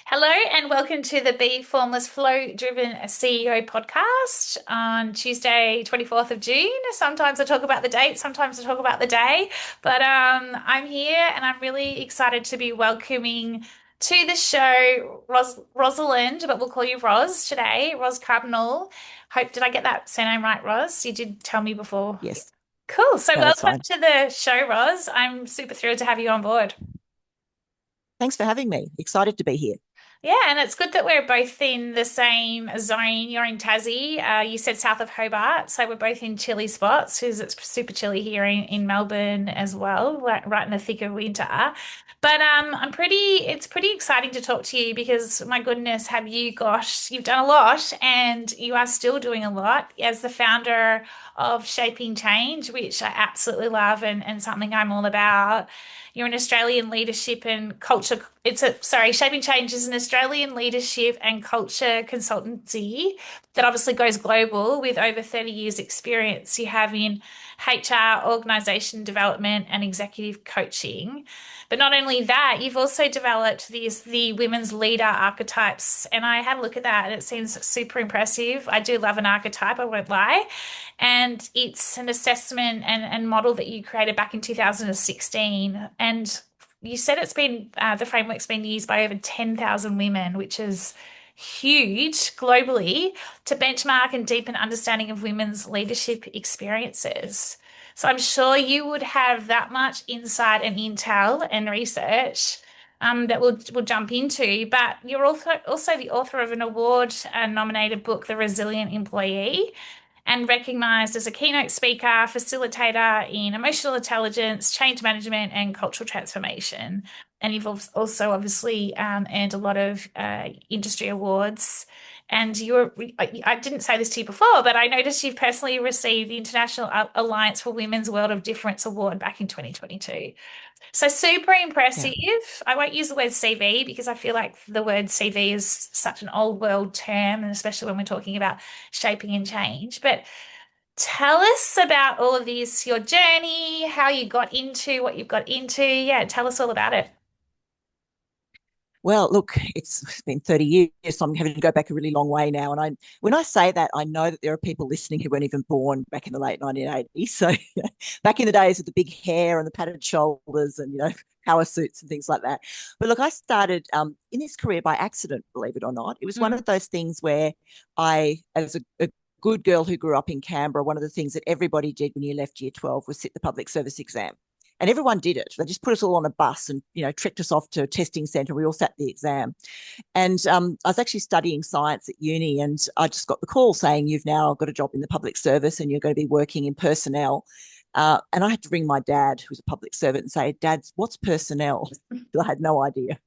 Hello and welcome to the Be Formless Flow Driven CEO podcast on Tuesday, 24th of June. Sometimes I talk about the date, sometimes I talk about the day, but I'm here and I'm really excited to be welcoming to the show Rosalind, but we'll call you Ros today, Ros Cardinal. Did I get that surname right, Ros? You did tell me before. Yes, Cool. So no, that's welcome fine. to the show, Ros. I'm super thrilled to have you on board. Thanks for having me. Excited to be here. Yeah, and it's good that we're both in the same zone. You're in Tassie. You said south of Hobart, so we're both in chilly spots because it's super chilly here in Melbourne as well, right in the thick of winter. But it's pretty exciting to talk to you because my goodness, you've done a lot and you are still doing a lot as the founder of Shaping Change, which I absolutely love and something I'm all about. You're an Australian leadership and culture. Shaping Change is an Australian leadership and culture consultancy that obviously goes global with over 30 years experience you have in HR, organization development and executive coaching. But not only that, you've also developed the women's leader archetypes. And I had a look at that and it seems super impressive. I do love an archetype, I won't lie. And it's an assessment and model that you created back in 2016. And you said the framework's been used by over 10,000 women, which is huge globally to benchmark and deepen understanding of women's leadership experiences. So I'm sure you would have that much insight and intel and research that we'll jump into. But you're also the author of an award nominated book, The Resilient Employee, and recognized as a keynote speaker, facilitator in emotional intelligence, change management, and cultural transformation. And you've also obviously earned a lot of industry awards. And I didn't say this to you before, but I noticed you've personally received the International Alliance for Women's World of Difference Award back in 2022. So super Yeah. impressive. I won't use the word CV because I feel like the word CV is such an old world term, and especially when we're talking about shaping and change. But tell us about all of this, your journey, how you got into what you've got into. Yeah, tell us all about it. Well, look, it's been 30 years, so I'm having to go back a really long way now. And when I say that, I know that there are people listening who weren't even born back in the late 1980s. So back in the days of the big hair and the padded shoulders and, power suits and things like that. But look, I started in this career by accident, believe it or not. It was one Mm. of those things where as a good girl who grew up in Canberra, one of the things that everybody did when you left year 12 was sit the public service exam, and everyone did it. They just put us all on a bus and trekked us off to a testing centre. We all sat the exam, and I was actually studying science at uni, and I just got the call saying you've now got a job in the public service and you're going to be working in personnel. And I had to ring my dad, who's a public servant, and say, "Dad, what's personnel?" I had no idea.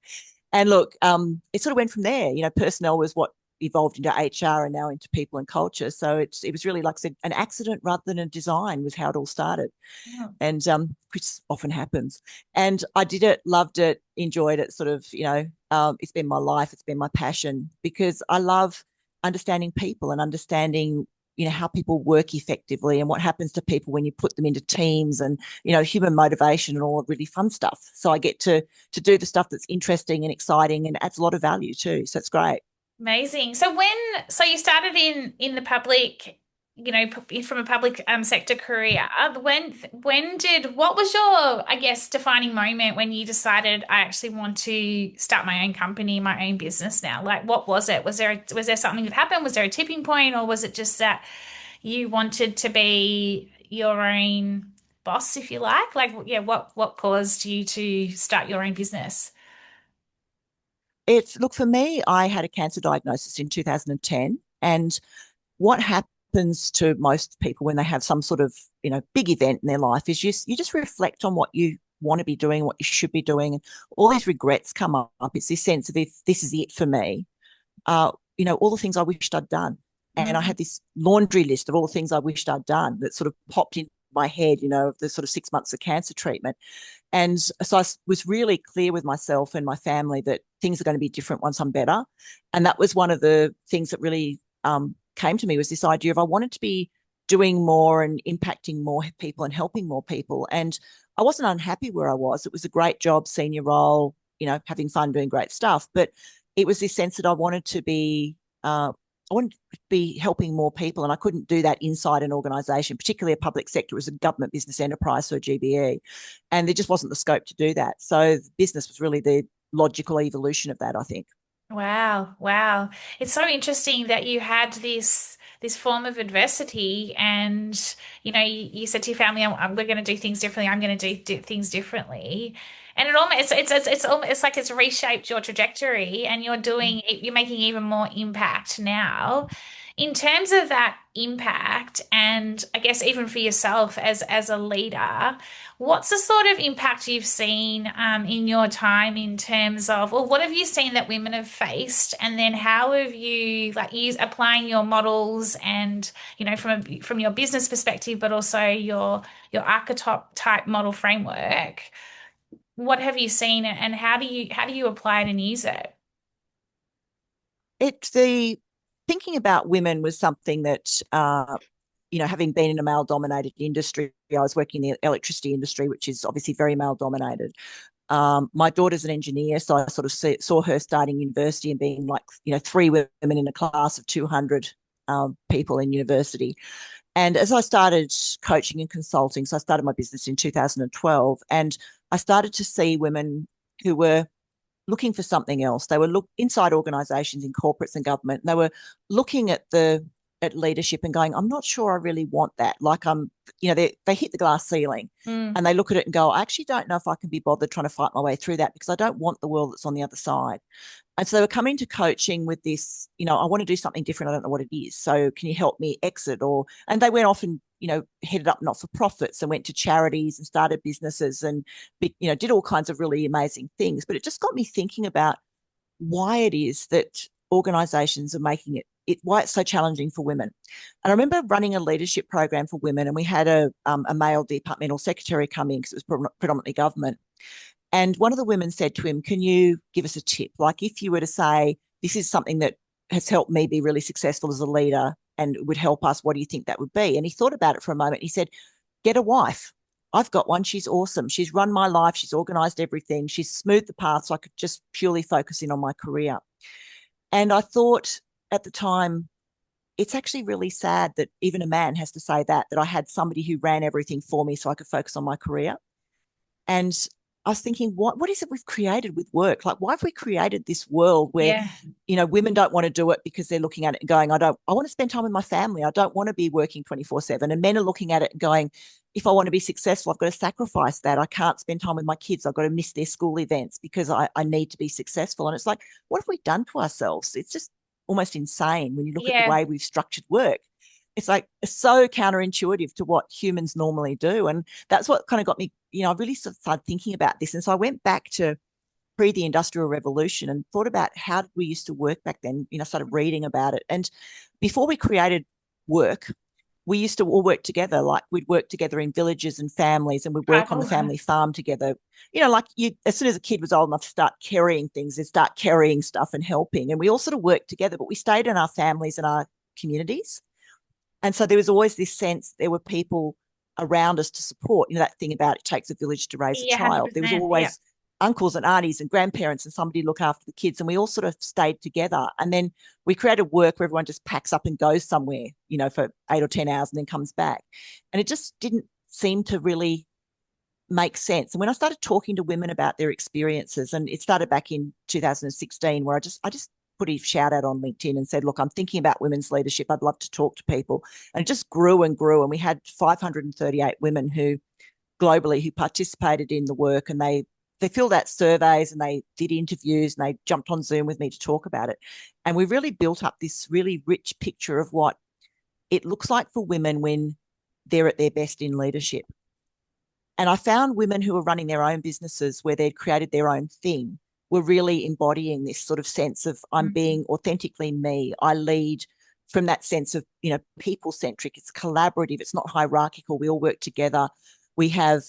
And look, it sort of went from there. Personnel was what evolved into HR and now into people and culture. So it was really, like I said, an accident rather than a design was how it all started, Yeah. and which often happens. And I did it, loved it, enjoyed it. Sort of, it's been my life, it's been my passion because I love understanding people and understanding, how people work effectively and what happens to people when you put them into teams and human motivation and all really fun stuff. So I get to do the stuff that's interesting and exciting and adds a lot of value too. So it's great. Amazing. So you started in the public, from a public sector career. What was your, I guess, defining moment when you decided I actually want to start my own company, my own business now? Like, what was it? Was there something that happened? Was there a tipping point, or was it just that you wanted to be your own boss, if you like? Like, yeah, what caused you to start your own business? It's look, for me, I had a cancer diagnosis in 2010, and what happens to most people when they have some sort of big event in their life is you just reflect on what you want to be doing, what you should be doing, and all these regrets come up. It's this sense of, if this is it for me, all the things I wished I'd done. And I Mm. had this laundry list of all the things I wished I'd done that sort of popped into my head, of the sort of 6 months of cancer treatment. And so I was really clear with myself and my family that things are going to be different once I'm better. And that was one of the things that really came to me, was this idea of I wanted to be doing more and impacting more people and helping more people. And I wasn't unhappy where I was. It was a great job, senior role, having fun, doing great stuff. But it was this sense that I wanted to be helping more people, and I couldn't do that inside an organisation, particularly a public sector. It was a government business enterprise, so GBE, and there just wasn't the scope to do that. So the business was really the logical evolution of that, I think. Wow, wow. It's so interesting that you had this form of adversity and you said to your family, we're going to do things differently. I'm going to do things differently. And it almost it's almost like it's reshaped your trajectory and you're making even more impact now. In terms of that impact, and I guess even for yourself as a leader, what's the sort of impact you've seen in your time in terms of, or what have you seen that women have faced, and then how have you like applying your models and from your business perspective, but also your archetype type model framework? What have you seen, and how do you apply it and use it? It's the thinking about women was something that, having been in a male dominated industry, I was working in the electricity industry, which is obviously very male dominated. My daughter's an engineer, so I sort of saw her starting university and being like, three women in a class of 200 people in university. And as I started coaching and consulting, so I started my business in 2012, and I started to see women who were looking for something else. They were inside organisations in corporates and government, and they were looking at leadership and going, I'm not sure I really want that. Like they hit the glass ceiling Mm, and they look at it and go, I actually don't know if I can be bothered trying to fight my way through that because I don't want the world that's on the other side. And so they were coming to coaching with this, I want to do something different. I don't know what it is. So can you help me exit? And they went off and, headed up not-for-profits and went to charities and started businesses and, did all kinds of really amazing things. But it just got me thinking about why it is that organizations are making why it's so challenging for women. And I remember running a leadership program for women, and we had a male departmental secretary come in because it was predominantly government. And one of the women said to him, can you give us a tip? Like if you were to say, this is something that has helped me be really successful as a leader and would help us, what do you think that would be? And he thought about it for a moment. He said, get a wife. I've got one. She's awesome. She's run my life. She's organized everything. She's smoothed the path so I could just purely focus in on my career. And I thought at the time, it's actually really sad that even a man has to say that I had somebody who ran everything for me so I could focus on my career. And I was thinking, what is it we've created with work? Like, why have we created this world where, yeah. women don't want to do it because they're looking at it and going, I want to spend time with my family. I don't want to be working 24/7. And men are looking at it and going, if I want to be successful, I've got to sacrifice that. I can't spend time with my kids. I've got to miss their school events because I need to be successful. And it's like, what have we done to ourselves? It's just almost insane when you look at the Yeah. way we've structured work. It's like so counterintuitive to what humans normally do. And that's what kind of got me, I really sort of started thinking about this. And so I went back to pre the Industrial Revolution and thought about how did we used to work back then, started reading about it. And before we created work, we used to all work together. Like we'd work together in villages and families, and we'd work on the Tribal. family farm together. Like you, as soon as a kid was old enough to start carrying things, they'd start carrying stuff and helping. And we all sort of worked together, but we stayed in our families and our communities. And so there was always this sense there were people around us to support. That thing about it takes a village to raise a Yeah, child. There was 100%. Yeah. always uncles and aunties and grandparents and somebody to look after the kids. And we all sort of stayed together. And then we created work where everyone just packs up and goes somewhere, for 8 or 10 hours and then comes back. And it just didn't seem to really make sense. And when I started talking to women about their experiences, and it started back in 2016, where I just put a shout out on LinkedIn and said, look, I'm thinking about women's leadership. I'd love to talk to people. And it just grew and grew. And we had 538 women who globally who participated in the work, and they filled out surveys and they did interviews and they jumped on Zoom with me to talk about it. And we really built up this really rich picture of what it looks like for women when they're at their best in leadership. And I found women who were running their own businesses where they'd created their own thing were really embodying this sort of sense of I'm Mhm. being authentically me. I lead from that sense of, people centric. It's collaborative. It's not hierarchical. We all work together. We have,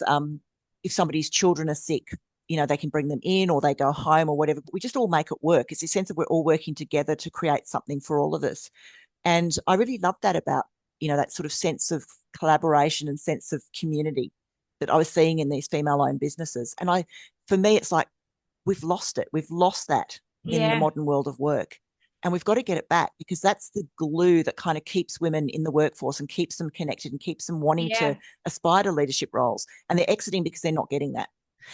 if somebody's children are sick, they can bring them in or they go home or whatever, but we just all make it work. It's a sense that we're all working together to create something for all of us. And I really love that about, that sort of sense of collaboration and sense of community that I was seeing in these female owned businesses. And for me, it's like, we've lost it. We've lost that in the Yeah. modern world of work. And we've got to get it back because that's the glue that kind of keeps women in the workforce and keeps them connected and keeps them wanting to Yeah. aspire to leadership roles. And they're exiting because they're not getting that.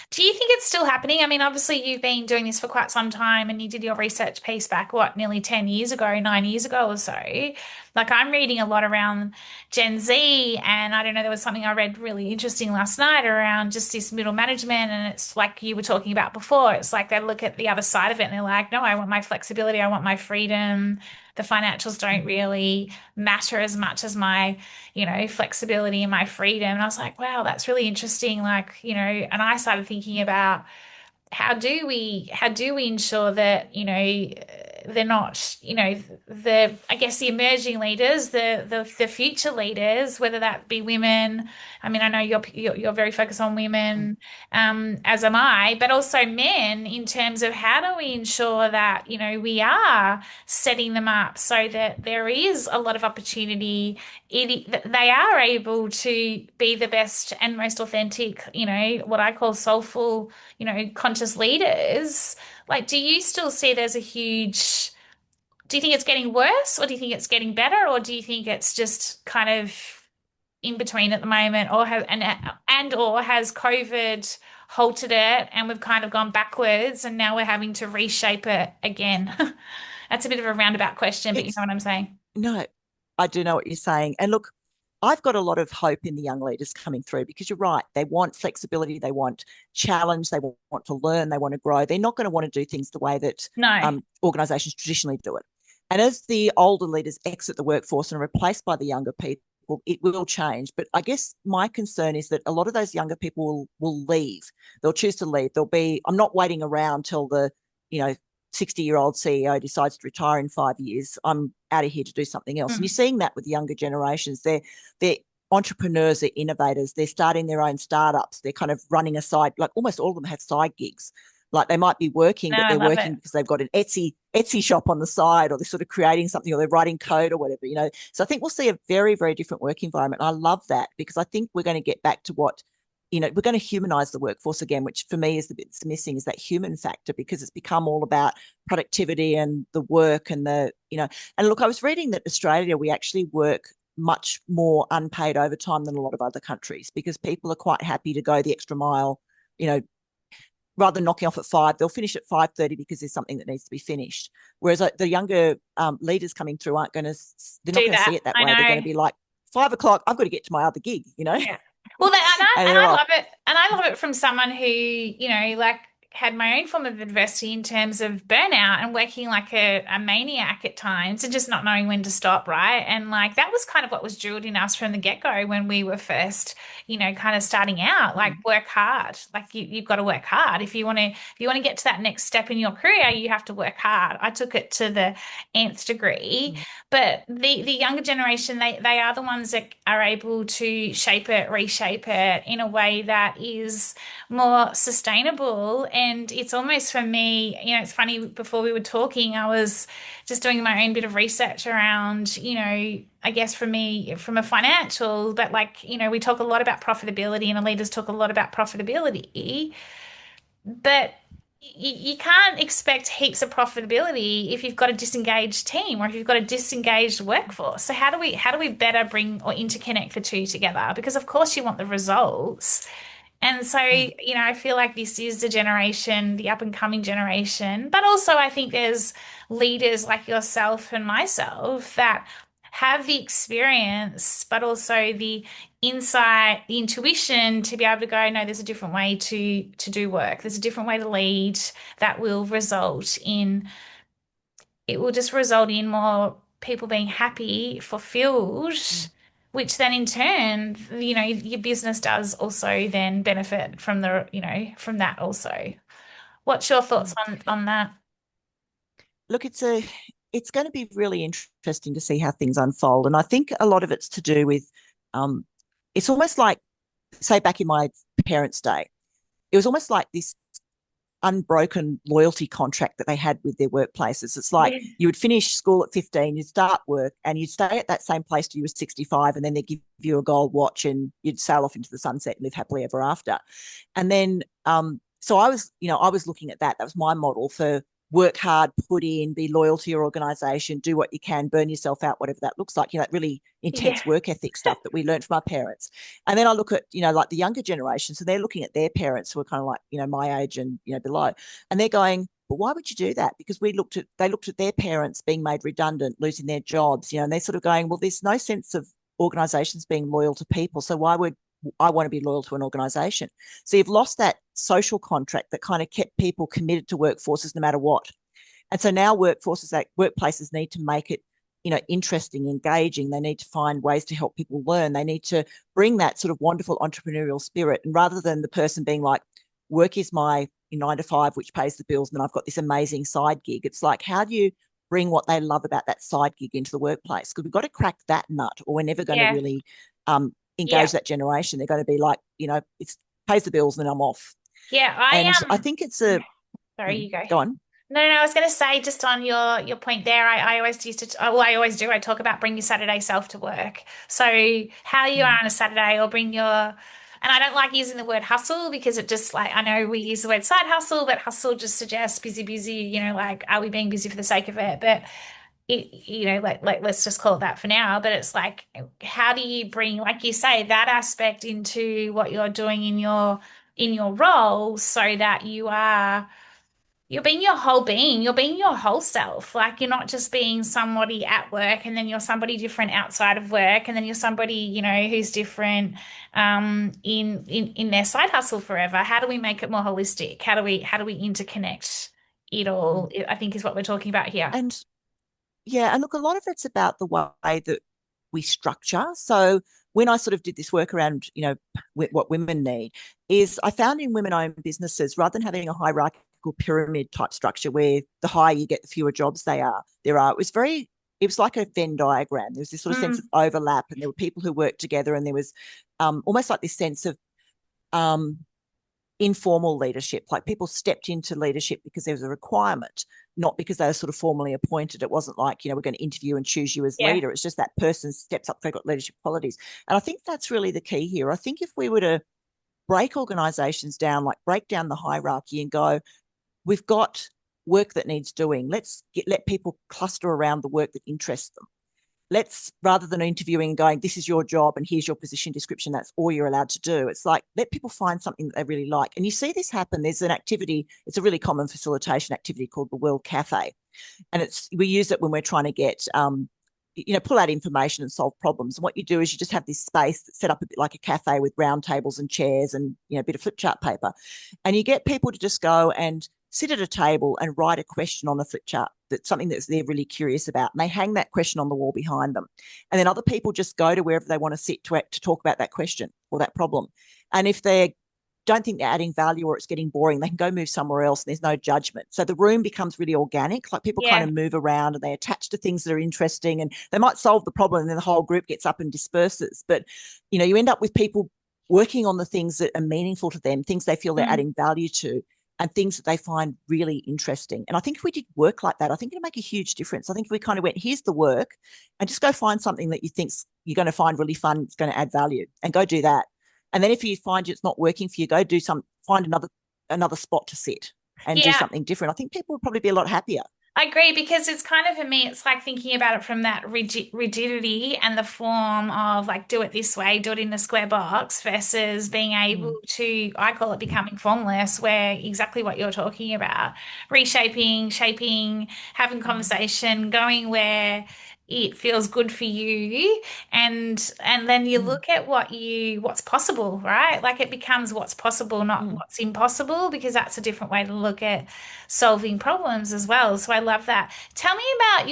Do you think it's still happening? I mean, obviously you've been doing this for quite some time and you did your research piece back, what, nearly 10 years ago, 9 years ago or so. Like I'm reading a lot around Gen Z and I don't know, there was something I read really interesting last night around just this middle management and it's like you were talking about before. It's like they look at the other side of it and they're like, no, I want my flexibility, I want my freedom. The financials don't really matter as much as my flexibility and my freedom. And I was like, wow, that's really interesting. Like, and I started thinking about how do we ensure that they're not the I guess the emerging leaders the future leaders whether that be women. I mean I know you're very focused on women, as am I, but also men, in terms of how do we ensure that we are setting them up so that there is a lot of opportunity, that they are able to be the best and most authentic, what I call soulful, conscious leaders. Like, do you still see there's a huge, do you think it's getting worse or do you think it's getting better or do you think it's just kind of in between at the moment or has COVID halted it and we've kind of gone backwards and now we're having to reshape it again? That's a bit of a roundabout question, but you know It's what I'm saying? no, I do know what you're saying. And look, I've got a lot of hope in the young leaders coming through because you're right. They want flexibility, they want challenge, they want to learn, they want to grow. They're not going to want to do things the way that No. organisations traditionally do it. And as the older leaders exit the workforce and are replaced by the younger people, it will change. But I guess my concern is that a lot of those younger people will leave. They'll choose to leave. I'm not waiting around till the, you know, 60-year-old CEO decides to retire in 5 years. I'm out of here to do something else. And you're Mm. seeing that with younger generations. They're entrepreneurs, they're innovators, they're starting their own startups, they're kind of running a side, like almost all of them have side gigs. Like they might be working, No, but I they're love it. working because they've got an Etsy shop on the side, or they're sort of creating something, or they're writing code or whatever, you know. So I think we'll see a very, very different work environment. I love that because I think we're going to get back to what, we're going to humanize the workforce again, which for me is the bit that's missing, is that human factor, because it's become all about productivity and the work and and look, I was reading that Australia, we actually work much more unpaid overtime than a lot of other countries because people are quite happy to go the extra mile, you know, rather than knocking off at 5, they'll finish at 5:30 because there's something that needs to be finished. Whereas the younger leaders coming through they're not Do going to see that. it that I way. They're going to know. be like, 5 o'clock, I've got to get to my other gig, Yeah. Well, and and they're I off. love it, and I love it from someone who, like had my own form of adversity in terms of burnout and working like a maniac at times and just not knowing when to stop, right? And like that was kind of what was drilled in us from the get-go when we were first, kind of starting out, like Mm, work hard. Like you've got to work hard. If you want to get to that next step in your career, you have to work hard. I took it to the nth degree. mm, But the younger generation, they are the ones that are able to shape it, reshape it in a way that is more sustainable. And it's almost for me, it's funny, before we were talking, I was just doing my own bit of research around, I guess for me, from a financial, but like, we talk a lot about profitability and the leaders talk a lot about profitability. But you can't expect heaps of profitability if you've got a disengaged team or if you've got a disengaged workforce. So how do we better bring or interconnect the two together? Because of course you want the results. And so, mm, I feel like this is the generation, the up and coming generation. But also, I think there's leaders like yourself and myself that have the experience, but also the insight, the intuition to be able to go, no, there's a different way to do work. There's a different way to lead that will result in, it will just result in more people being happy, fulfilled, mm. which then in turn, your business does also then benefit from from that also. What's your thoughts Mm. on that? Look, it's going to be really interesting to see how things unfold, and I think a lot of it's to do with, um, it's almost like, say, back in my parents' day, it was almost like this unbroken loyalty contract that they had with their workplaces. It's like Yeah. you would finish school at 15, you'd start work, and you'd stay at that same place till you were 65, and then they'd give you a gold watch and you'd sail off into the sunset and live happily ever after. And then, so I was looking at that. That was my model for work hard, put in, be loyal to your organization, do what you can, burn yourself out, whatever that looks like, that really Yeah. intense work ethic stuff that we learned from our parents. And then I look at, like the younger generation. So they're looking at their parents who are kind of like, my age and, below. And they're going, but why would you do that? Because they looked at their parents being made redundant, losing their jobs, and they're sort of going, well, there's no sense of organizations being loyal to people. So why would I want to be loyal to an organization? So you've lost that social contract that kind of kept people committed to workforces no matter what. And so now workplaces need to make it, interesting, engaging. They need to find ways to help people learn. They need to bring that sort of wonderful entrepreneurial spirit. And rather than the person being like, work is my 9 to 5, which pays the bills, and then I've got this amazing side gig. It's like, how do you bring what they love about that side gig into the workplace? Because we've got to crack that nut, or we're never going to Yeah. really Yeah. engage that generation. They're going to be like, it's pays the bills and then I'm off. Yeah. And I think it's a Sorry, you go. go on. No, no, no, I was going to say just on your point there, I always used to, well, I always do. I talk about bring your Saturday self to work. So how you are Mm, on a Saturday or bring your, and I don't like using the word hustle because it just like, I know we use the word side hustle, but hustle just suggests busy, busy, like, are we being busy for the sake of it? But like let's just call it that for now. But it's like, how do you bring, like you say, that aspect into what you're doing in your role so that you're being your whole being. You're being your whole self. Like you're not just being somebody at work and then you're somebody different outside of work and then you're somebody, who's different in their side hustle forever. How do we make it more holistic? How do we interconnect it mm. all? I think is what we're talking about here. And yeah, and look, a lot of it's about the way that we structure. So when I sort of did this work around, what women need, is I found in women-owned businesses, rather than having a hierarchical pyramid type structure where the higher you get, the fewer jobs there are. It was like a Venn diagram. There was this sort of sense of Mm, overlap, and there were people who worked together, and there was almost like this sense of um, informal leadership. Like people stepped into leadership because there was a requirement, not because they were sort of formally appointed. It wasn't like, we're going to interview and choose you as yeah. leader. It's just that person steps up, they've got leadership qualities. And I think that's really the key here. I think if we were to break organizations down, like break down the hierarchy and go, we've got work that needs doing. Let people cluster around the work that interests them. Let's, rather than interviewing and going, this is your job and here's your position description, that's all you're allowed to do. It's like, let people find something that they really like. And you see this happen. There's an activity, it's a really common facilitation activity called the World Cafe. And we use it when we're trying to get, pull out information and solve problems. And what you do is you just have this space that's set up a bit like a cafe with round tables and chairs and, a bit of flip chart paper. And you get people to just go and sit at a table and write a question on the flip chart, that's something that they're really curious about. And they hang that question on the wall behind them. And then other people just go to wherever they want to sit to talk about that question or that problem. And if they don't think they're adding value or it's getting boring, they can go move somewhere else and there's no judgment. So the room becomes really organic. Like people kind Yeah. of move around and they attach to things that are interesting and they might solve the problem and then the whole group gets up and disperses. But, you end up with people working on the things that are meaningful to them, things they feel they're Mm. adding value to, and things that they find really interesting. And I think if we did work like that, I think it'd make a huge difference. I think if we kind of went, here's the work, and just go find something that you think you're going to find really fun, it's going to add value, and go do that. And then if you find it's not working for you, find another spot to sit and do Yeah. something different. I think people would probably be a lot happier. I agree because it's kind of for me, it's like thinking about it from that rigidity and the form of like do it this way, do it in a square box versus being able Mm, to, I call it becoming formless, where exactly what you're talking about, reshaping, shaping, having mm, conversation, going where it feels good for you and then you mm, look at what's possible, right? Like it becomes what's possible, not mm. what's impossible, because that's a different way to look at solving problems as well. So I love that. Tell me about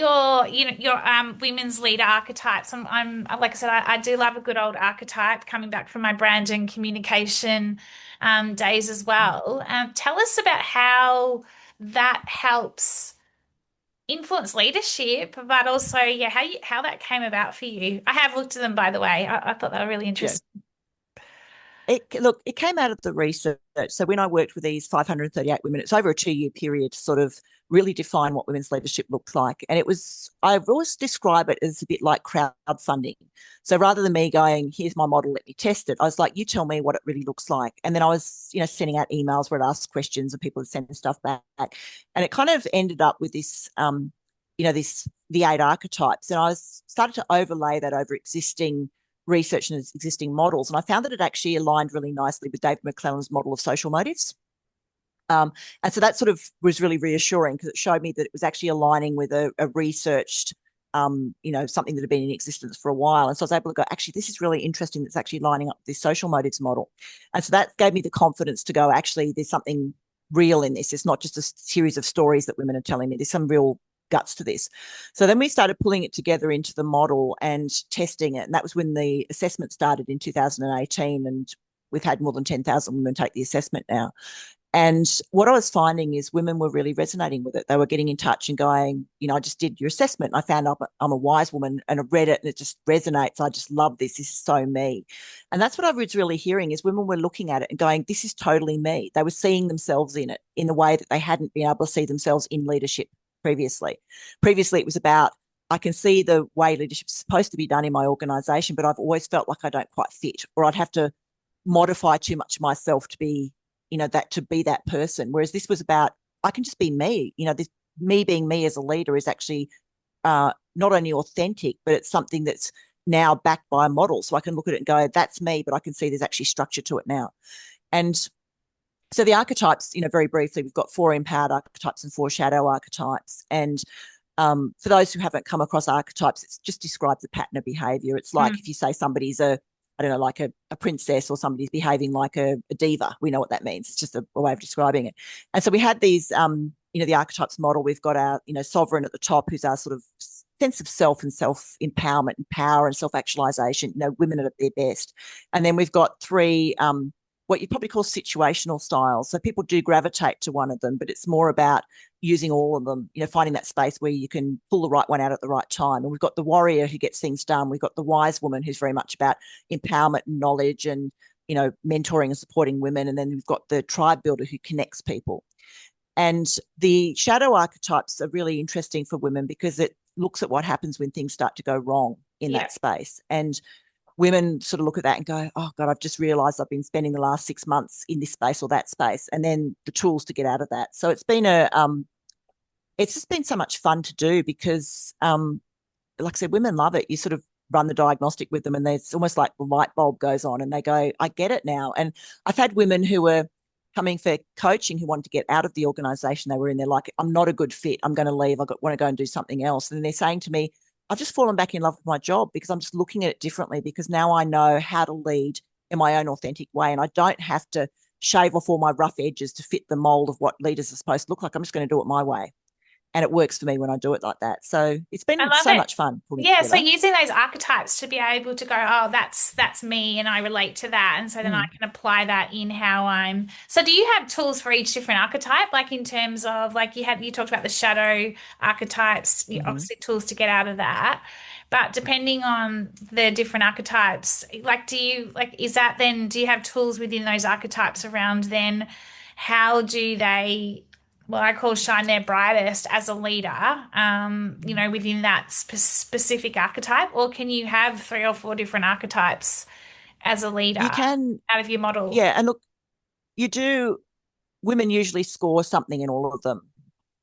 your women's leader archetypes. I'm like I said, I do love a good old archetype coming back from my brand and communication days as Mm. well. Tell us about how that helps influence leadership, but also yeah, how that came about for you. I have looked at them by the way. I thought they were really Yeah. interesting. It came out of the research. So when I worked with these 538 women, it's over a 2 year period to sort of really define what women's leadership looks like. And I've always describe it as a bit like crowdfunding. So rather than me going, here's my model, let me test it, I was like, you tell me what it really looks like. And then I was, sending out emails where I'd ask questions and people would send stuff back. And it kind of ended up with this, the 8 archetypes. And started to overlay that over existing research and existing models. And I found that it actually aligned really nicely with David McClelland's model of social motives. And so that sort of was really reassuring because it showed me that it was actually aligning with a researched, something that had been in existence for a while. And so I was able to go, actually, this is really interesting. That's actually lining up with this social motives model. And so that gave me the confidence to go, actually, there's something real in this. It's not just a series of stories that women are telling me. There's some real guts to this. So then we started pulling it together into the model and testing it. And that was when the assessment started in 2018. And we've had more than 10,000 women take the assessment now. And what I was finding is women were really resonating with it. They were getting in touch and going, I just did your assessment. And I found I'm a wise woman and I read it and it just resonates. I just love this. This is so me. And that's what I was really hearing is women were looking at it and going, this is totally me. They were seeing themselves in it in the way that they hadn't been able to see themselves in leadership previously. Previously, it was about, I can see the way leadership's supposed to be done in my organization, but I've always felt like I don't quite fit, or I'd have to modify too much myself to be to be that person. Whereas this was about, I can just be me. This me being me as a leader is actually not only authentic, but it's something that's now backed by a model. So I can look at it and go, that's me, but I can see there's actually structure to it now. And so the archetypes, very briefly, we've got 4 empowered archetypes and 4 shadow archetypes. And for those who haven't come across archetypes, it's just describes the pattern of behavior. It's like if you say somebody's I don't know, like a princess, or somebody's behaving like a diva. We know what that means. It's just a way of describing it. And so we had these, the archetypes model. We've got our, sovereign at the top, who's our sort of sense of self and self-empowerment and power and self-actualization, women at their best. And then we've got 3, what you'd probably call situational styles. So people do gravitate to one of them, but it's more about using all of them, finding that space where you can pull the right one out at the right time. And we've got the warrior who gets things done. We've got the wise woman who's very much about empowerment and knowledge and, mentoring and supporting women. And then we've got the tribe builder who connects people. And the shadow archetypes are really interesting for women because it looks at what happens when things start to go wrong in that space. And women sort of look at that and go, oh God, I've just realized I've been spending the last 6 months in this space or that space, and then the tools to get out of that. So it's been it's just been so much fun to do because, like I said, women love it. You sort of run the diagnostic with them and it's almost like the light bulb goes on and they go, I get it now. And I've had women who were coming for coaching who wanted to get out of the organization they were in. They're like, I'm not a good fit. I'm going to leave. Want to go and do something else. And they're saying to me, I've just fallen back in love with my job because I'm just looking at it differently because now I know how to lead in my own authentic way. And I don't have to shave off all my rough edges to fit the mold of what leaders are supposed to look like. I'm just going to do it my way. And it works for me when I do it like that. So it's I been love so it. much fun pulling it Yeah, so together. using those archetypes to be able to go, oh, that's me and I relate to that. And so then I Mm. can apply that in how I'm. So do you have tools for each different archetype? Like in terms of like you talked about the shadow archetypes, Mm-hmm. obviously tools to get out of that. But depending on the different archetypes, like is that then do you have tools within those archetypes around then how do they what I call shine their brightest as a leader, within that specific archetype? Or can you have 3 or 4 different archetypes as a You leader can, out of your model? yeah. And look, you do, women usually score something in all of them.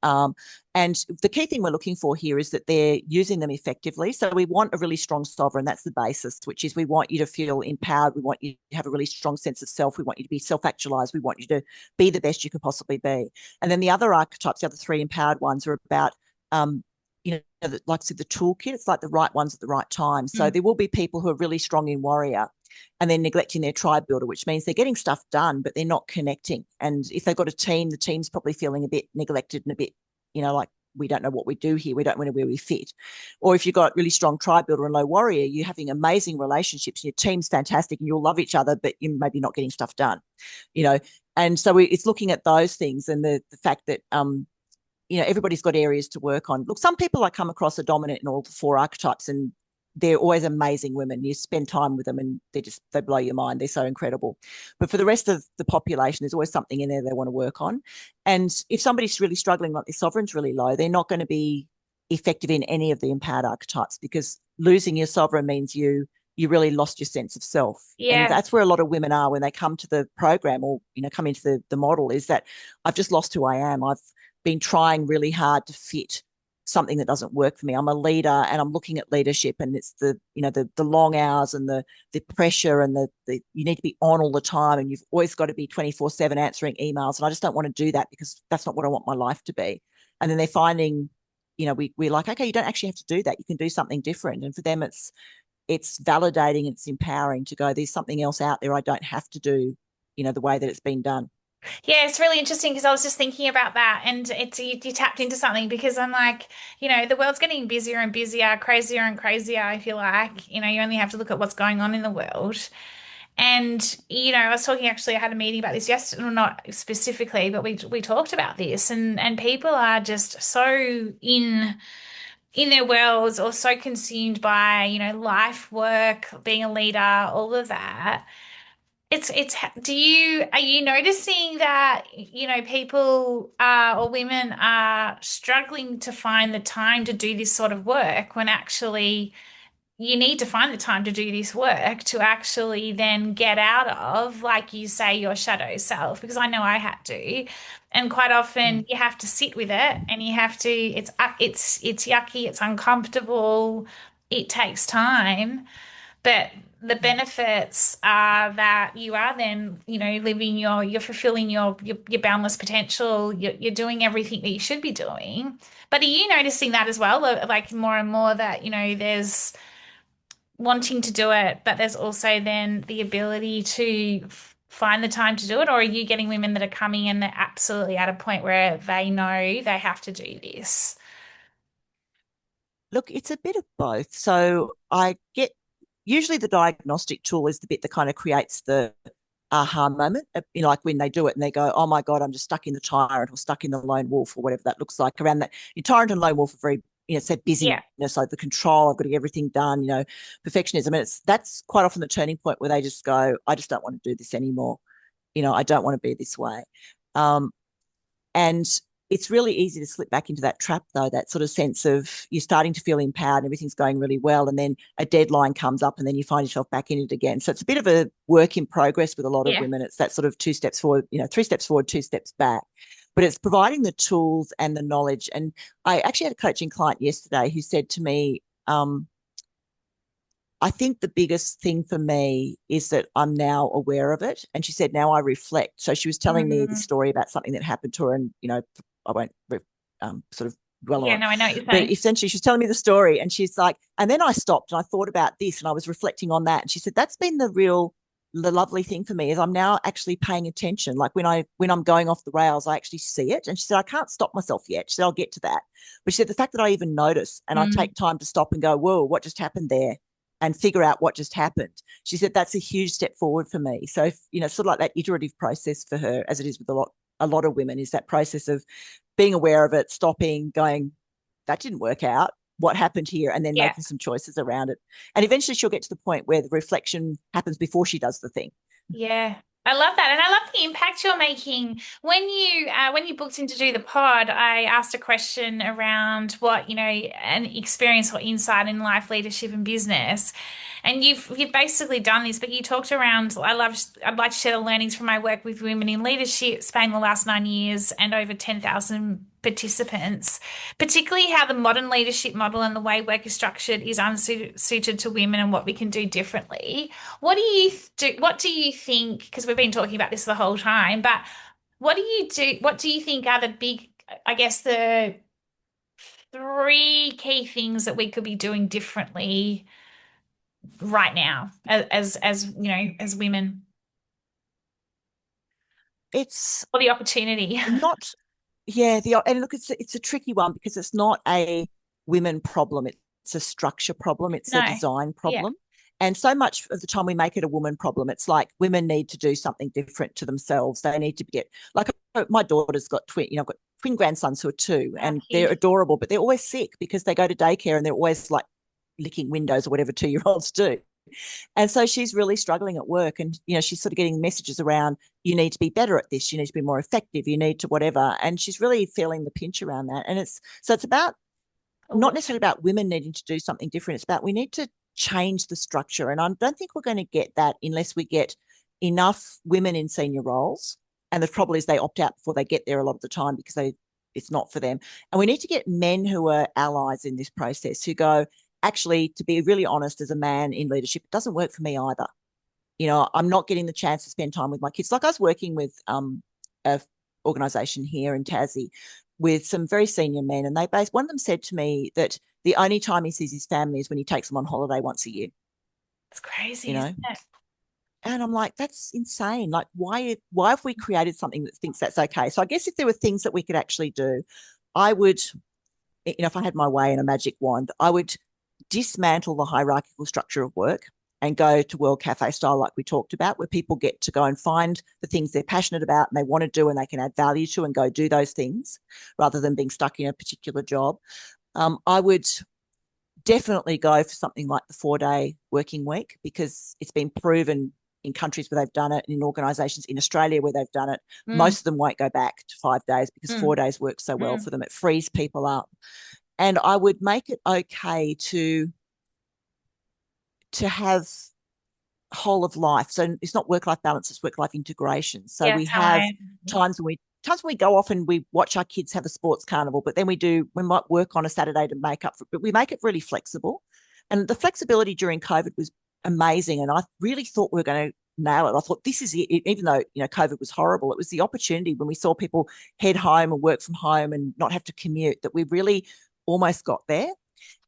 Um, and the key thing we're looking for here is that they're using them effectively. So we want a really strong sovereign. That's the basis, which is we want you to feel empowered. We want you to have a really strong sense of self. We want you to be self-actualized. We want you to be the best you could possibly be. And then the other archetypes, the other 3 empowered ones are about, like I said, the toolkit. It's like the right ones at the right time. So Mm. there will be people who are really strong in warrior and they're neglecting their tribe builder, which means they're getting stuff done, but they're not connecting. And if they've got a team, the team's probably feeling a bit neglected and a bit, like we don't know what we do here. We don't know where we fit. Or if you've got really strong tribe builder and low warrior, you're having amazing relationships. Your team's fantastic and you'll love each other, but you're maybe not getting stuff done, you know. And so it's looking at those things and the fact that everybody's got areas to work on. Look, some people I come across are dominant in all the 4 archetypes and they're always amazing women. You spend time with them and they blow your mind. They're so incredible. But for the rest of the population, there's always something in there they want to work on. And if somebody's really struggling, like their sovereign's really low, they're not going to be effective in any of the empowered archetypes, because losing your sovereign means you really lost your sense of self. And Yeah. that's where a lot of women are when they come to the program, or come into the model, is that I've just lost who I am. I've been trying really hard to fit something that doesn't work for me. I'm a leader and I'm looking at leadership, and it's the long hours and the pressure and the you need to be on all the time, and you've always got to be 24/7 answering emails, and I just don't want to do that because that's not what I want my life to be. And then they're finding, we're like, okay, you don't actually have to do that. You can do something different. And for them, it's validating, it's empowering to go, there's something else out there. I don't have to do, the way that it's been done. Yeah, it's really interesting because I was just thinking about that, and you tapped into something because I'm like, the world's getting busier and busier, crazier and crazier, I feel like. You only have to look at what's going on in the world. And, I was talking actually, I had a meeting about this yesterday, well, not specifically, but we talked about this, and people are just so in their worlds or so consumed by, life, work, being a leader, all of that. Are you noticing that, people or women are struggling to find the time to do this sort of work when actually you need to find the time to do this work to actually then get out of, like you say, your shadow self? Because I know I had to. And quite often Mm. you have to sit with it and you have to, it's yucky, it's uncomfortable, it takes time. But the benefits are that you are then, living you're fulfilling your boundless potential. You're doing everything that you should be doing. But are you noticing that as well? Like more and more that, there's wanting to do it, but there's also then the ability to find the time to do it? Or are you getting women that are coming and they're absolutely at a point where they know they have to do this? Look, it's a bit of both. So I get, usually the diagnostic tool is the bit that kind of creates the aha moment, like when they do it and they go, oh my God, I'm just stuck in the tyrant or stuck in the lone wolf or whatever that looks like around that. Your tyrant and lone wolf are very, it's that Yeah. busyness, like the control, I've got to get everything done, perfectionism. And that's quite often the turning point where they just go, I just don't want to do this anymore. I don't want to be this way. Um, and it's really easy to slip back into that trap, though, that sort of sense of you're starting to feel empowered and everything's going really well. And then a deadline comes up and then you find yourself back in it again. So it's a bit of a work in progress with a lot of Yeah. women. It's that sort of 2 steps forward, 3 steps forward, 2 steps back. But it's providing the tools and the knowledge. And I actually had a coaching client yesterday who said to me, I think the biggest thing for me is that I'm now aware of it. And she said, now I reflect. So she was telling me the Mm. story about something that happened to her. And, I won't sort of dwell Yeah, on it. no, I know what you're But saying. essentially, she's telling me the story. And she's like, and then I stopped and I thought about this and I was reflecting on that. And she said, that's been the lovely thing for me is I'm now actually paying attention. Like when I'm going off the rails, I actually see it. And she said, I can't stop myself yet. She said, I'll get to that. But she said, the fact that I even notice and I Mm. take time to stop and go, whoa, what just happened there? And figure out what just happened. She said that's a huge step forward for me. So, sort of like that iterative process for her, as it is with a lot of women, is that process of being aware of it, stopping, going, that didn't work out. What happened here? And then Yeah. making some choices around it. And eventually she'll get to the point where the reflection happens before she does the thing. Yeah. I love that. And I love the impact you're making. When you booked in to do the pod, I asked a question around what, an experience or insight in life, leadership and business. And you've basically done this, but you talked around, I'd like to share the learnings from my work with women in leadership, spanning the last 9 years and over 10,000 participants, particularly how the modern leadership model and the way work is structured is unsuited to women and what we can do differently. What do you think? Because we've been talking about this the whole time, but what do you do? What do you think are the big, I guess, the three key things that we could be doing differently right now as as women, It's or the opportunity? not, yeah, and look, it's a tricky one because it's not a women problem. It's a structure problem. It's a No. design Yeah. problem. And so much of the time we make it a woman problem. It's like women need to do something different to themselves. They need to get, like, my daughter's got I've got twin grandsons who are two How and they're cute. adorable, but they're always sick because they go to daycare and they're always like, licking windows or whatever 2-year-olds do. And so she's really struggling at work. And, she's sort of getting messages around, you need to be better at this, you need to be more effective, you need to whatever. And she's really feeling the pinch around that. And it's about not necessarily about women needing to do something different. It's about we need to change the structure. And I don't think we're going to get that unless we get enough women in senior roles. And the problem is they opt out before they get there a lot of the time because it's not for them. And we need to get men who are allies in this process who go, actually, to be really honest, as a man in leadership, it doesn't work for me either. I'm not getting the chance to spend time with my kids. Like I was working with a organisation here in Tassie with some very senior men, and one of them said to me that the only time he sees his family is when he takes them on holiday once a year. It's crazy, You isn't know, it? and I'm like, that's insane. Like, why have we created something that thinks that's okay? So I guess if there were things that we could actually do, I would, if I had my way in a magic wand, I would dismantle the hierarchical structure of work and go to World Cafe style, like we talked about, where people get to go and find the things they're passionate about and they want to do and they can add value to and go do those things rather than being stuck in a particular job. I would definitely go for something like the 4-day working week because it's been proven in countries where they've done it, in organisations in Australia where they've done it. Mm, Most of them won't go back to 5 days because mm, 4 days works so well mm. for them. It frees people up. And I would make it okay to have whole of life. So it's not work-life balance, it's work-life integration. So Yeah, we that's how have I. times when we go off and we watch our kids have a sports carnival, but then we might work on a Saturday to make up for it, but we make it really flexible. And the flexibility during COVID was amazing. And I really thought we were going to nail it. I thought this is it, even though, COVID was horrible, it was the opportunity when we saw people head home and work from home and not have to commute that we really almost got there.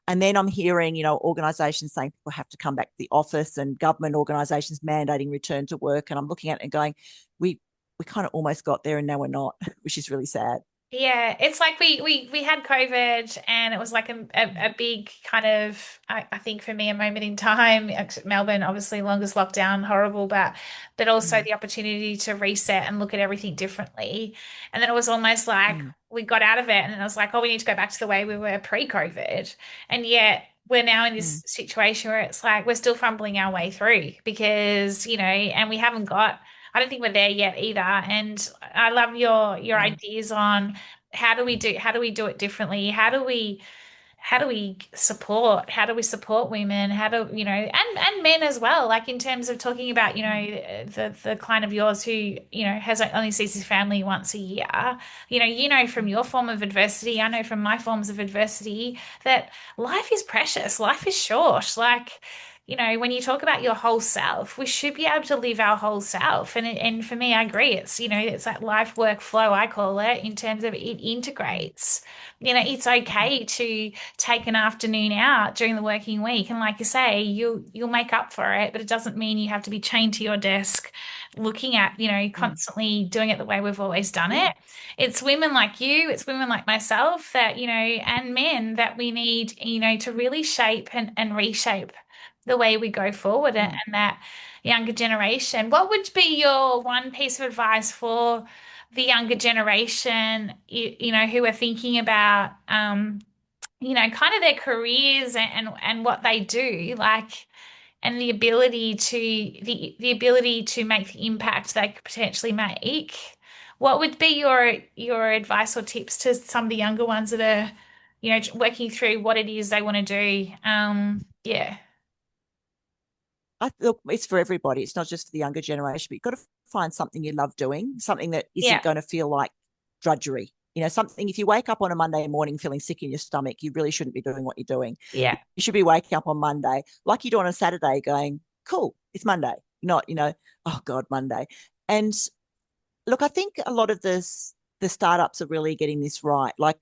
And then I'm hearing, organisations saying people have to come back to the office and government organisations mandating return to work. And I'm looking at it and going, we kind of almost got there and now we're not, which is really sad. Yeah, it's like we had COVID and it was like a big kind of I think for me a moment in time. Melbourne, obviously longest lockdown, horrible, but also Mm, the opportunity to reset and look at everything differently. And then it was almost like mm, we got out of it and it was like, oh, we need to go back to the way we were pre-COVID. And yet we're now in this mm, situation where it's like we're still fumbling our way through because, and we haven't got I don't think we're there yet either. And I love your mm, ideas on how do we do it differently? How do we support women? How do and men as well, like in terms of talking about, mm, the client of yours who, has only sees his family once a year. From mm, your form of adversity, I know from my forms of adversity that life is precious, life is short. Like, when you talk about your whole self, we should be able to live our whole self. And for me, I agree. It's that life work flow, I call it, in terms of it mm, integrates. It's mm, okay to take an afternoon out during the working week. And like you say, you'll make up for it, but it doesn't mean you have to be chained to your desk looking at, mm, constantly doing it the way we've always done mm, it. It's women like you, it's women like myself that, and men that we need, to really shape and reshape the way we go forward and mm. that younger generation. What would be your one piece of advice for the younger generation, who are thinking about, kind of their careers and what they do, like, and the ability to make the impact they could potentially make? What would be your advice or tips to some of the younger ones that are, working through what it is they want to do? Yeah, Look, it's for everybody. It's not just for the younger generation, but you've got to find something you love doing, something that isn't yeah, going to feel like drudgery. Something, if you wake up on a Monday morning feeling sick in your stomach, you really shouldn't be doing what you're doing. yeah. You should be waking up on Monday, like you do on a Saturday, going, cool, it's Monday, not, oh God, Monday. And look, I think a lot of the startups are really getting this right. Like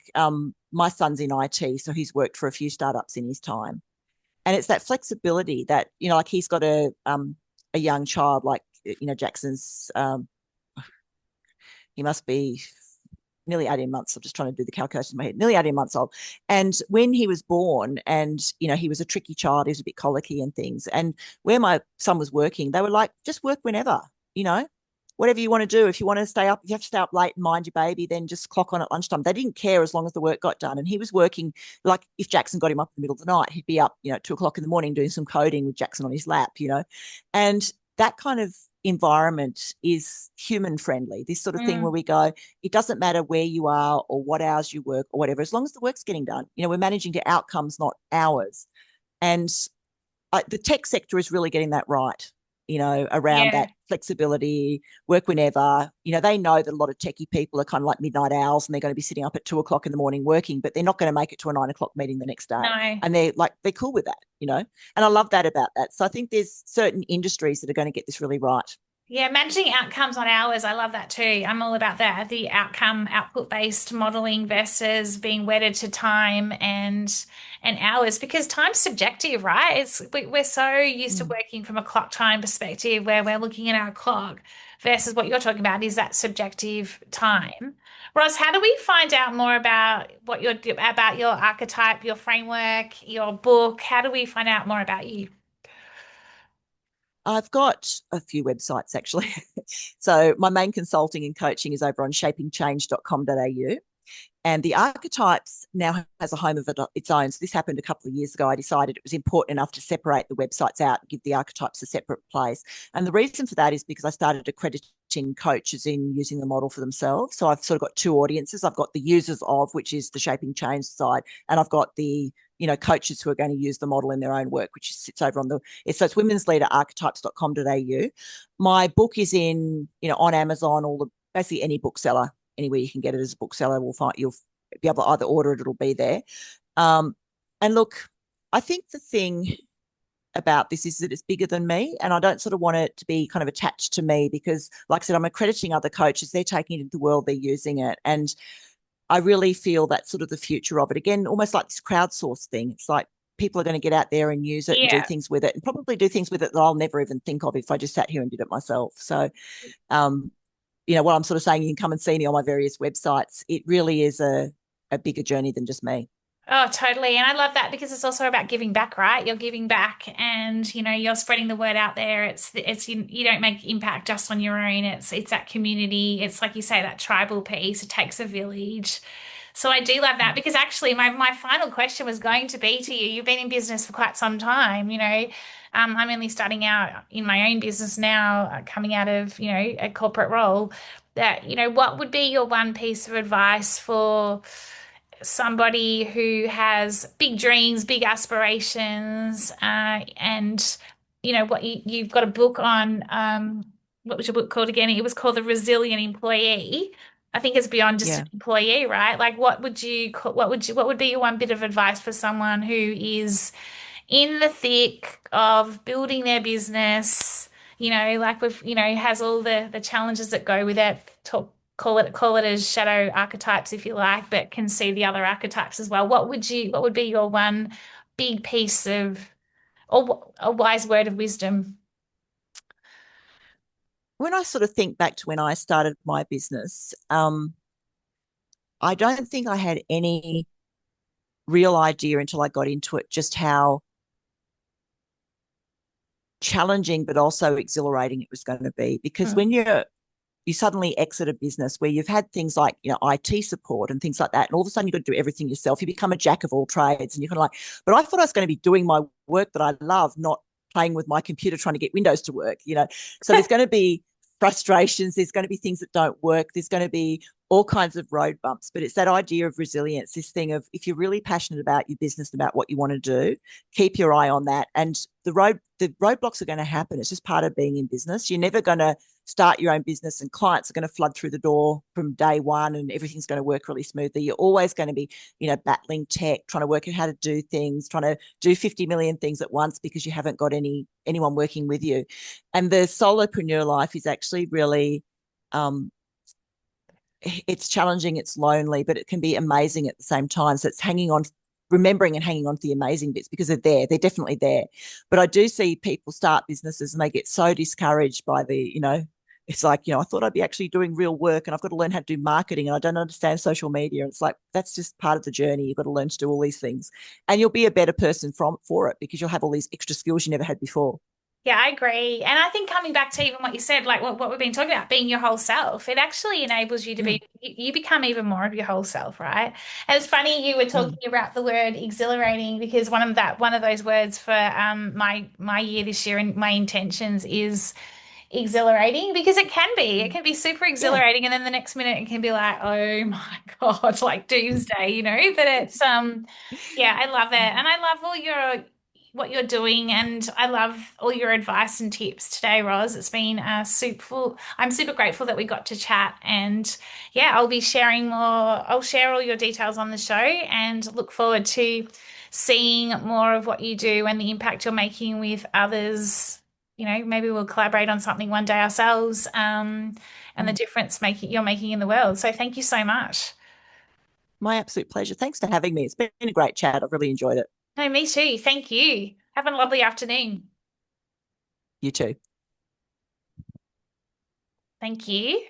my son's in IT, so he's worked for a few startups in his time. And it's that flexibility that, like he's got a young child, like, Jackson's he must be nearly 18 months. I'm just trying to do the calculation in my head, nearly 18 months old. And when he was born and, he was a tricky child, he was a bit colicky and things. And where my son was working, they were like, just work whenever, you know, whatever you want to do. If you want to stay up, if you have to stay up late and mind your baby, then just clock on at lunchtime. They didn't care as long as the work got done. And he was working, like if Jackson got him up in the middle of the night, he'd be up, 2 o'clock in the morning doing some coding with Jackson on his lap. And that kind of environment is human friendly, this sort of thing where Mm, we go, it doesn't matter where you are or what hours you work or whatever, as long as the work's getting done. We're managing to outcomes, not hours. And the tech sector is really getting that right, around yeah. that flexibility, work whenever. They know that a lot of techie people are kind of like midnight owls and they're going to be sitting up at 2 o'clock in the morning working, but they're not going to make it to a 9 o'clock meeting the next day. No. And they're cool with that. And I love that about that. So I think there's certain industries that are going to get this really right. Yeah, managing outcomes on hours, I love that too. I'm all about that. The outcome, output-based modeling versus being wedded to time and hours, because time's subjective, right? We're so used to Mm. working from a clock time perspective where we're looking at our clock versus what you're talking about is that subjective time. Ross, how do we find out more about about your archetype, your framework, your book? How do we find out more about you? I've got a few websites actually. So my main consulting and coaching is over on shapingchange.com.au. And the archetypes now has a home of its own. So this happened a couple of years ago. I decided it was important enough to separate the websites out and give the archetypes a separate place. And the reason for that is because I started accrediting coaches in using the model for themselves. So I've sort of got two audiences. I've got the users of, which is the Shaping Change side, and I've got the coaches who are going to use the model in their own work, which sits over on so it's women's leader archetypes.com.au. My book is on Amazon, basically any bookseller, anywhere you can get it as a bookseller, you'll be able to either order it, it'll be there. Um, and look, I think the thing about this is that it's bigger than me, and I don't sort of want it to be kind of attached to me because, like I said, I'm accrediting other coaches. They're taking it into the world, they're using it, and I really feel that's sort of the future of it. Again, almost like this crowdsource thing. It's like people are going to get out there and use it and do Yeah. things with it, and probably do things with it that I'll never even think of if I just sat here and did it myself. So, um, what I'm sort of saying, you can come and see me on my various websites. It really is a bigger journey than just me. Oh, totally. And I love that because it's also about giving back, right? You're giving back and you're spreading the word out there. You don't make impact just on your own. It's that community. It's like you say, that tribal piece. It takes a village. So I do love that because actually my final question was going to be to you. You've been in business for quite some time, I'm only starting out in my own business now, coming out of, a corporate role. That, what would be your one piece of advice for somebody who has big dreams, big aspirations, and what you've got a book on. What was your book called again? It was called The Resilient Employee. I think it's beyond just an Yeah. employee, right? Like, what would be your one bit of advice for someone who is in the thick of building their business, like with, has all the challenges that go with it. Call it as shadow archetypes if you like, but can see the other archetypes as well. What would be your one big piece of or a wise word of wisdom? When I sort of think back to when I started my business, I don't think I had any real idea until I got into it just how challenging but also exhilarating it was going to be. Because Mm. when you suddenly exit a business where you've had things like IT support and things like that, and all of a sudden you've got to do everything yourself. You become a jack of all trades, and you're kind of like, but I thought I was going to be doing my work that I love, not playing with my computer trying to get Windows to work. So there's going to be frustrations, there's going to be things that don't work, there's going to be all kinds of road bumps, but it's that idea of resilience, this thing of if you're really passionate about your business and about what you want to do, keep your eye on that. And the roadblocks are going to happen. It's just part of being in business. You're never going to start your own business and clients are going to flood through the door from day one and everything's going to work really smoothly. You're always going to be, battling tech, trying to work out how to do things, trying to do 50 million things at once because you haven't got anyone working with you. And the solopreneur life is actually really it's challenging, it's lonely, but it can be amazing at the same time. So it's remembering and hanging on to the amazing bits because they're definitely there. But I do see people start businesses and they get so discouraged by it's like, I thought I'd be actually doing real work and I've got to learn how to do marketing and I don't understand social media. And it's like, that's just part of the journey. You've got to learn to do all these things and you'll be a better person for it because you'll have all these extra skills you never had before. Yeah, I agree. And I think coming back to even what you said, like what we've been talking about, being your whole self, it actually enables you to Mm, be, you become even more of your whole self, right? And it's funny you were mm. talking about the word exhilarating because one of those words for my year this year and my intentions is exhilarating because it Mm. can be super Yeah. exhilarating, and then the next minute it can be like, oh my God, like doomsday, but it's yeah, I love it, and I love all your what you're doing, and I love all your advice and tips today, Roz. It's been super. I'm super grateful that we got to chat, and yeah, I'll be sharing more. I'll share all your details on the show, and look forward to seeing more of what you do and the impact you're making with others. Maybe we'll collaborate on something one day ourselves, and the Mm. difference you're making in the world. So thank you so much. My absolute pleasure. Thanks for having me. It's been a great chat. I've really enjoyed it. No, me too. Thank you. Have a lovely afternoon. You too. Thank you.